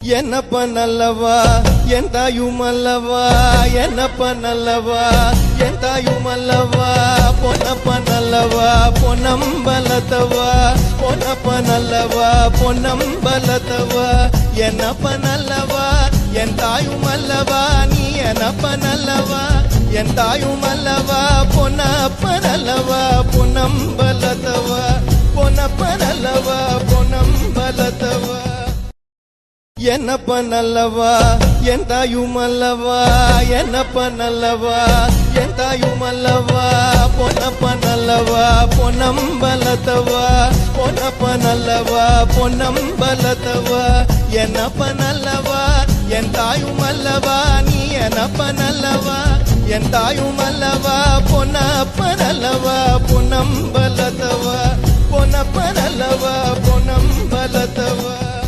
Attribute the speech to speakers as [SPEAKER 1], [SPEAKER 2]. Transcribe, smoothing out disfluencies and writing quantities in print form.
[SPEAKER 1] என்னப்ப நல்லவா என் தாயுமல்லவா, என்னப்ப நல்லவா என் தாயுமல்லவா, பொன்னப்ப நல்லவா பொன்னம்பலத்தவா, பொன்னப்ப நல்லவா பொன்னம்பலத்தவா, என்னப்ப நல்லவா என் தாயுமல்லவா, நீ என்னப்ப நல்லவா என் தாயுமல்லவா, பொன்னப்ப நல்லவா பொன்னம்பலத்தவா, பொன்னப்ப நல்லவா பொன்னம்பலத்தவா. என்னப்ப நல்லவா என் தாயுமல்லவா, என்னப்ப நல்லவா என் தாயுமல்லவா, பொன்னப்ப நல்லவா பொன்னம்பலத்தவா, பொன்னப்ப நல்லவா பொன்னம்பலத்தவா, என்னப்ப நல்லவா என் தாயுமல்லவா, நீ என்னப்ப நல்லவா என் தாயுமல்லவா, பொன்னப்ப நல்லவா பொன்னம்பலத்தவா, பொன்னப்ப நல்லவா பொன்னம்பலத்தவா.